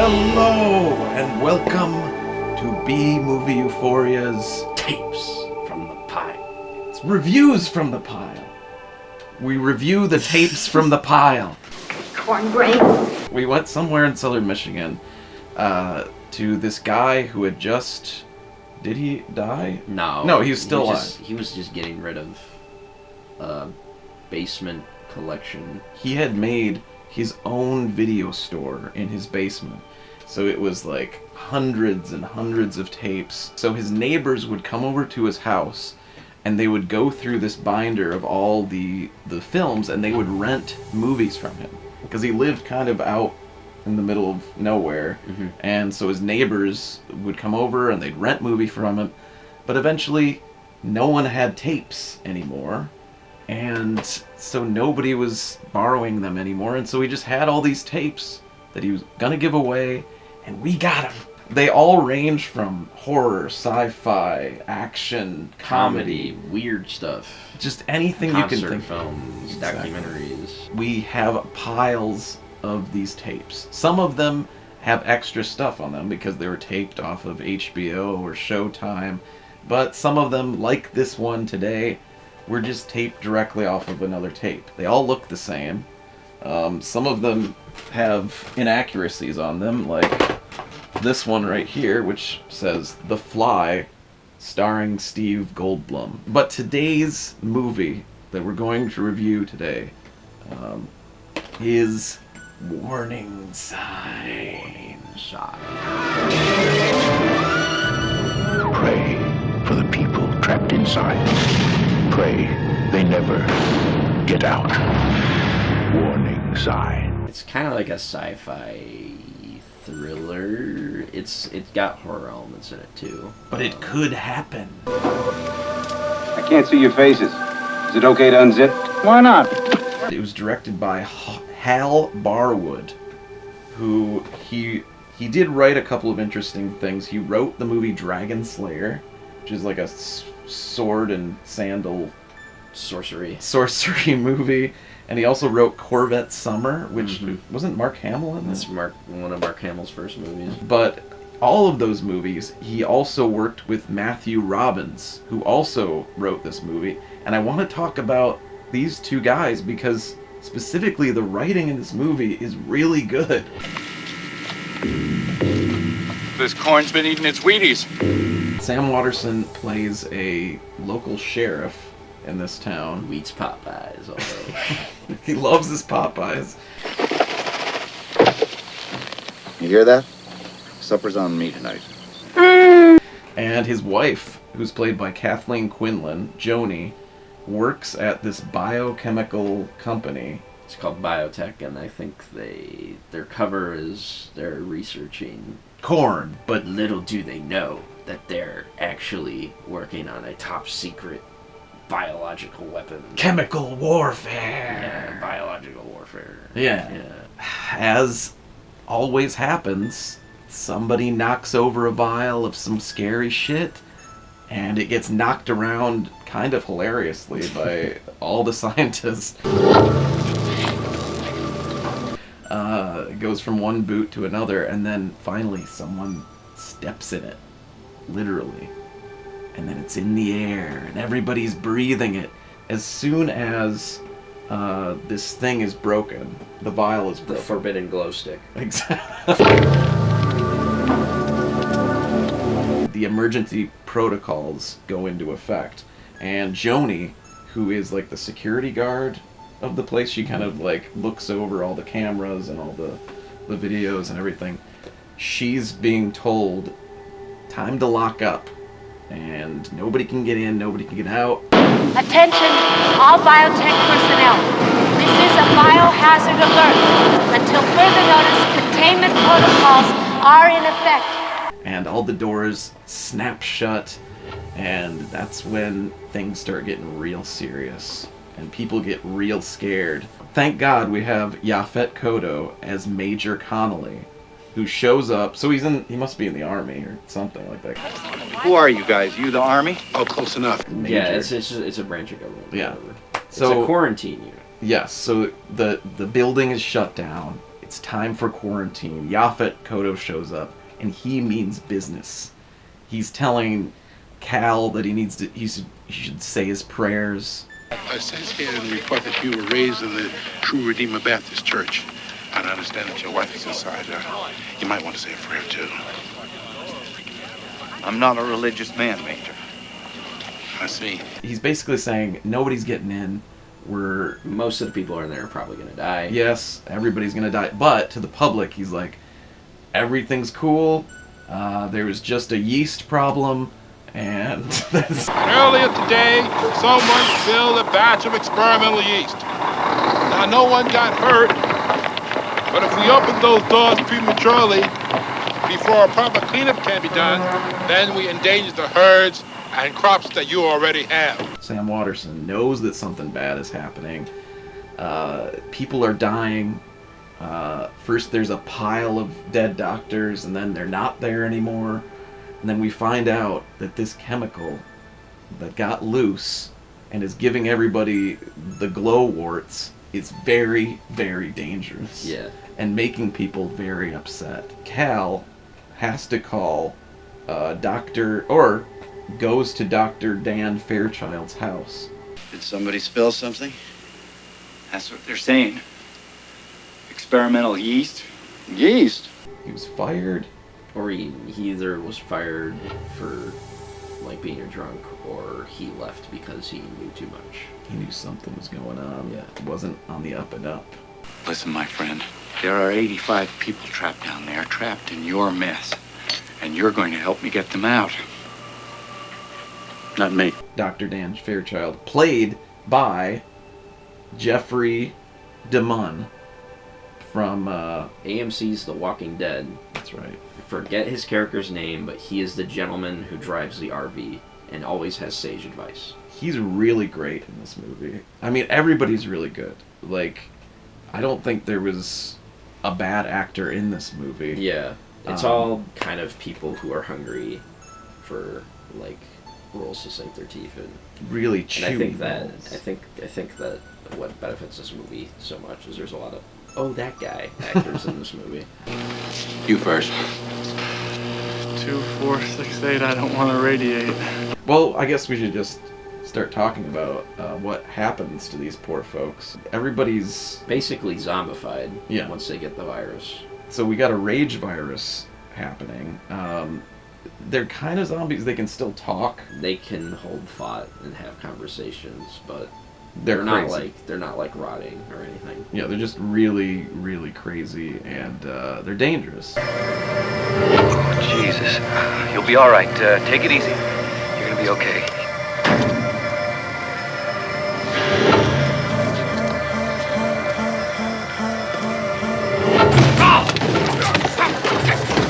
Hello and welcome to B Movie Euphoria's Tapes from the Pile. It's reviews from the pile. We review the tapes from the pile. Corn grains. We went somewhere in southern Michigan to this guy who had just... Did he die? No, he's still alive. He was just getting rid of a basement collection. He had made his own video store in his basement. So it was like hundreds and hundreds of tapes. So his neighbors would come over to his house and they would go through this binder of all the films and they would rent movies from him. Because he lived kind of out in the middle of nowhere. Mm-hmm. And so his neighbors would come over and they'd rent movie from him. But eventually no one had tapes anymore. And so nobody was borrowing them anymore. And so he just had all these tapes that he was going to give away. And we got them. They all range from horror, sci-fi, action, comedy, weird stuff. Just anything Concert you can think of. films, Exactly. documentaries. We have piles of these tapes. Some of them have extra stuff on them because they were taped off of HBO or Showtime. But some of them, like this one today, were just taped directly off of another tape. They all look the same. Some of them have inaccuracies on them, like this one right here, which says The Fly, starring Steve Goldblum. But today's movie that we're going to review today is Warning Sign. Pray for the people trapped inside. Pray they never get out. Warning sign. It's kind of like a sci-fi thriller. It's got horror elements in it too. But it could happen. I can't see your faces. Is it okay to unzip? Why not? It was directed by Hal Barwood, who he did write a couple of interesting things. He wrote the movie Dragon Slayer, which is like a sword and sandal Sorcery movie, and he also wrote Corvette Summer, which wasn't Mark Hamill in this? It's one of Mark Hamill's first movies. But all of those movies, he also worked with Matthew Robbins, who also wrote this movie. And I want to talk about these two guys because specifically the writing in this movie is really good. This corn's been eating its Wheaties. Sam Waterson plays a local sheriff in this town. Who eats Popeyes, although. He loves his Popeyes. You hear that? Supper's on me tonight. And his wife, who's played by Kathleen Quinlan, Joni, works at this biochemical company. It's called Biotech, and I think their cover is they're researching Corn. But little do they know that they're actually working on a top secret biological weapon. Chemical warfare. Yeah, biological warfare. Yeah. As always happens, somebody knocks over a vial of some scary shit, and it gets knocked around kind of hilariously by all the scientists. It goes from one boot to another, and then finally someone steps in it. Literally. And then it's in the air, and everybody's breathing it. As soon as this thing is broken, the vial is broken. The forbidden glow stick. Exactly. The emergency protocols go into effect, and Joni, who is like the security guard of the place, she kind of like looks over all the cameras and all the videos and everything. She's being told, time to lock up, and nobody can get in, nobody can get out. Attention, all biotech personnel. This is a biohazard alert. Until further notice, containment protocols are in effect. And all the doors snap shut, and that's when things start getting real serious, and people get real scared. Thank God we have Yaphet Kotto as Major Connolly, who shows up. So he must be in the army or something like that. Who are you guys? You the army? Oh, close enough. Major. Yeah, it's a branch of government. Yeah. Whatever. It's So a quarantine unit. yes, so the building is shut down. It's time for quarantine. Yaphet Kotto shows up, and he means business. He's telling Cal that he should say his prayers. It says here in the report that you were raised in the True Redeemer Baptist Church. I understand that your wife is inside. You might want to say a prayer, too. I'm not a religious man, Major. I see. He's basically saying nobody's getting in. Most of the people in there are probably going to die. Yes, everybody's going to die. But to the public, he's like, everything's cool. There was just a yeast problem. And that's... Earlier today, someone spilled a batch of experimental yeast. Now, no one got hurt, but if we open those doors prematurely, before a proper cleanup can be done, then we endanger the herds and crops that you already have. Sam Waterson knows that something bad is happening. People are dying. First there's a pile of dead doctors, and then they're not there anymore. And then we find out that this chemical that got loose and is giving everybody the glow warts is very, very dangerous. Yeah. And making people very upset. Cal has to call goes to Dr. Dan Fairchild's house. Did somebody spill something? That's what they're saying. Experimental yeast? Yeast? He was fired. Or he either was fired for like being a drunk, or he left because he knew too much. He knew something was going on. Yeah. It wasn't on the up and up. Listen, my friend, there are 85 people trapped down there, trapped in your mess. And you're going to help me get them out. Not me. Dr. Dan Fairchild, played by Jeffrey DeMunn from AMC's The Walking Dead. That's right. Forget his character's name, but he is the gentleman who drives the RV and always has sage advice. He's really great in this movie. I mean, everybody's really good. Like, I don't think there was a bad actor in this movie. Yeah. It's all kind of people who are hungry for, like, roles to sink their teeth in. Really chewy. And I think that what benefits this movie so much is there's a lot of that guy actors in this movie. You first. 2, 4, 6, 8. I don't want to radiate. Well, I guess we should just start talking about what happens to these poor folks. Everybody's basically zombified. Yeah. Once they get the virus. So we got a rage virus happening. They're kind of zombies. They can still talk. They can hold thought and have conversations, but they're not crazy. they're not like rotting or anything. Yeah, they're just really, really crazy, and they're dangerous. Oh, Jesus. You'll be all right. Take it easy. You're gonna be okay.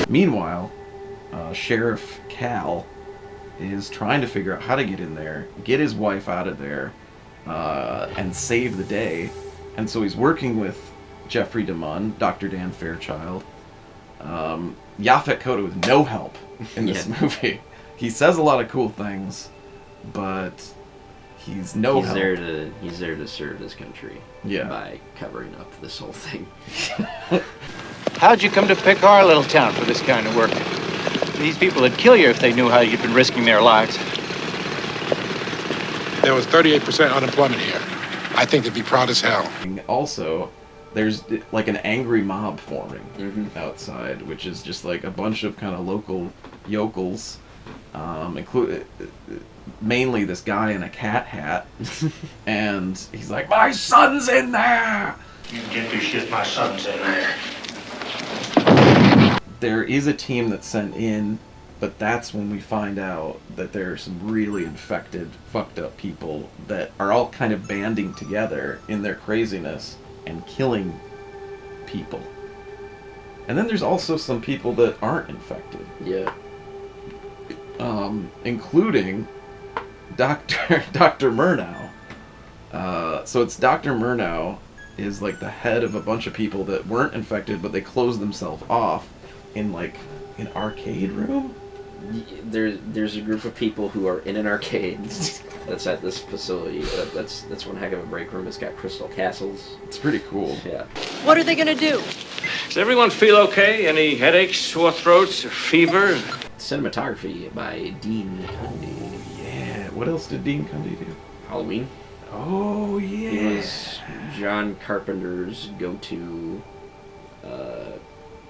Meanwhile, Sheriff Cal is trying to figure out how to get in there, get his wife out of there, and save the day. And so he's working with Jeffrey DeMunn, Dr. Dan Fairchild, Yaphet Kotto with no help in this movie. He says a lot of cool things, but he's help. He's there to serve his country. Yeah. By covering up this whole thing. How'd you come to pick our little town for this kind of work? These people would kill you if they knew how you'd been risking their lives. There was 38% unemployment here. I think they'd be proud as hell. Also, there's like an angry mob forming outside, which is just like a bunch of kind of local yokels, mainly this guy in a cat hat, and he's like, "My son's in there!" You get this shit, my son's in there. There is a team that's sent in, but that's when we find out that there are some really infected, fucked up people that are all kind of banding together in their craziness and killing people. And then there's also some people that aren't infected. Yeah. Including Dr. Murnau. So it's Dr. Murnau is like the head of a bunch of people that weren't infected, but they closed themselves off in like an arcade room. there's a group of people who are in an arcade that's at this facility. That's one heck of a break room. It's got crystal castles. It's pretty cool. Yeah. What are they gonna do? Does everyone feel okay? Any headaches, sore throats, or fever? Cinematography by Dean Cundy. Yeah. What else did Dean Cundy do? Halloween. Oh, yeah. He was John Carpenter's go-to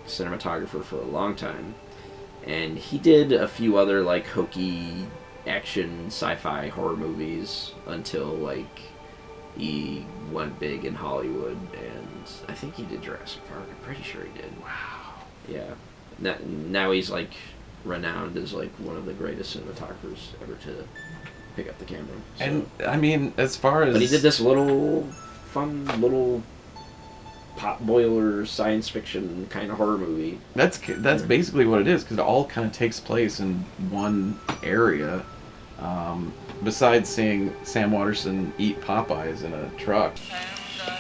cinematographer for a long time. And he did a few other, like, hokey action sci-fi horror movies until, like, he went big in Hollywood. And I think he did Jurassic Park. I'm pretty sure he did. Wow. Yeah. Now he's, like, renowned as, like, one of the greatest cinematographers ever to pick up the camera. So. And, I mean, as far as... But he did this fun little pot boiler science fiction kind of horror movie. That's basically what it is, because it all kind of takes place in one area. Besides seeing Sam Waterson eat Popeyes in a truck.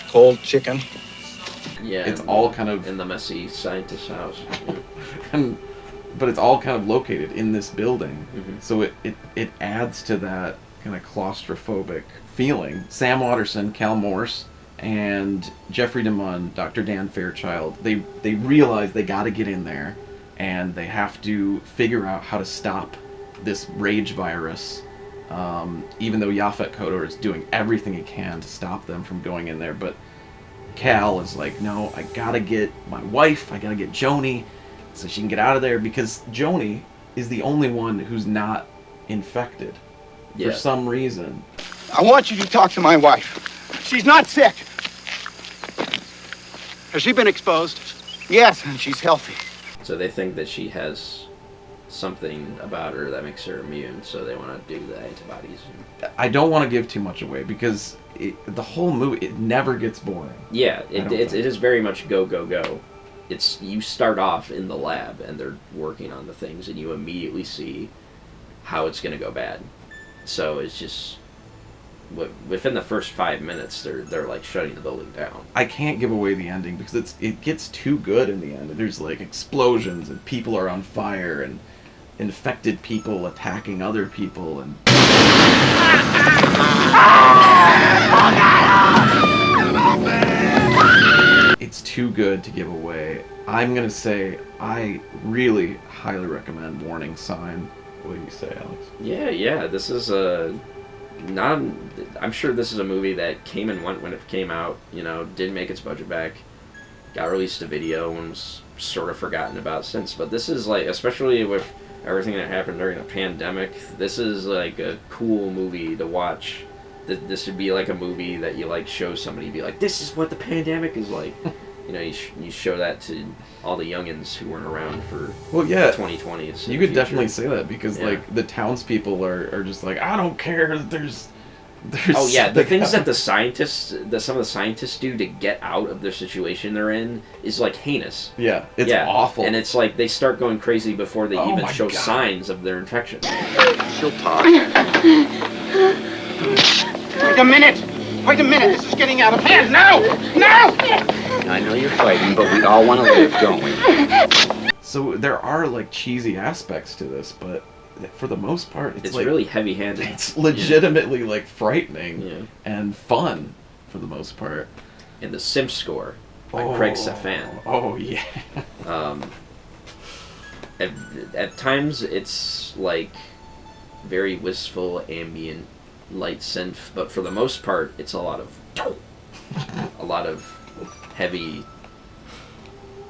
Cold chicken. Yeah. It's all kind of... in the messy scientist's house. But it's all kind of located in this building. Mm-hmm. So it adds to that kind of claustrophobic feeling. Sam Waterson, Cal Morse, and Jeffrey DeMunn, Dr. Dan Fairchild, they realize they got to get in there, and they have to figure out how to stop this rage virus, even though Yaphet Kotto is doing everything he can to stop them from going in there. But Cal is like, no, I got to get my wife, I got to get Joni, so she can get out of there, because Joni is the only one who's not infected for some reason. I want you to talk to my wife. She's not sick. Has she been exposed? Yes, and she's healthy. So they think that she has something about her that makes her immune, so they want to do the antibodies. I don't want to give too much away, because the whole movie, it never gets boring. Yeah, it is very much go, go, go. You start off in the lab, and they're working on the things, and you immediately see how it's going to go bad. So it's just... within the first 5 minutes, they're like shutting the building down. I can't give away the ending because it gets too good in the end. There's like explosions and people are on fire and infected people attacking other people and... It's too good to give away. I'm gonna say I really highly recommend Warning Sign. What do you say, Alex? Yeah. This is I'm sure this is a movie that came and went when it came out, didn't make its budget back, got released to video and was sort of forgotten about since. But this is like, especially with everything that happened during the pandemic, this is like a cool movie to watch. This would be like a movie that you like show somebody, be like, this is what the pandemic is like. You show that to all the youngins who weren't around for 2020. You could definitely say that because like the townspeople are just like, I don't care. There's oh yeah, the things that some of the scientists do to get out of the situation they're in is like heinous. Yeah, it's awful. And it's like they start going crazy before they even show signs of their infection. She'll talk. Wait a minute! Wait a minute! This is getting out of hand! No! I know you're fighting, but we all want to live, don't we? So there are like cheesy aspects to this, but for the most part, it's like, really heavy-handed. It's legitimately like frightening and fun for the most part. And the Simp Score by Craig Safan. Oh yeah. At times it's like very wistful, ambient, light synth, but for the most part, it's a lot of heavy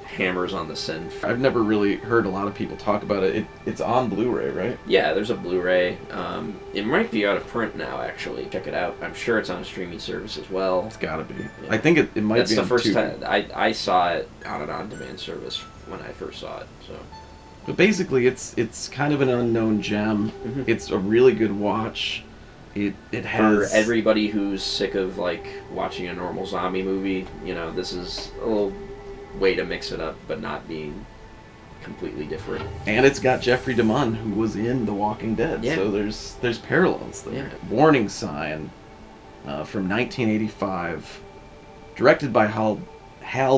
hammers on the synth. I've never really heard a lot of people talk about it. It's on Blu-ray, right? Yeah, there's a Blu-ray. It might be out of print now, actually. Check it out. I'm sure it's on a streaming service as well. It's gotta be. Yeah. I think it might That's be. That's the on first Tubi. time I saw it on an on-demand service when I first saw it. So. But basically, it's kind of an unknown gem. Mm-hmm. It's a really good watch. It has... For everybody who's sick of like watching a normal zombie movie, this is a little way to mix it up, but not being completely different. And it's got Jeffrey DeMunn, who was in The Walking Dead, so there's parallels there. Yeah. Warning Sign, from 1985, directed by Hal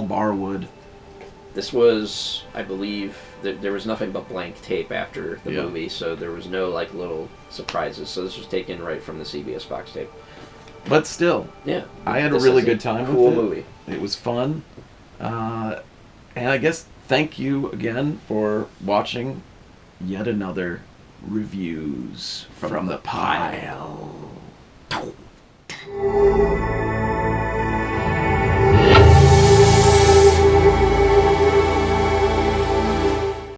Barwood, This was, I believe, there was nothing but blank tape after the movie, so there was no like little surprises. So this was taken right from the CBS box tape. But still, yeah, I had a really good time with it. Cool movie. It was fun. And I guess thank you again for watching yet another Reviews from the Pile.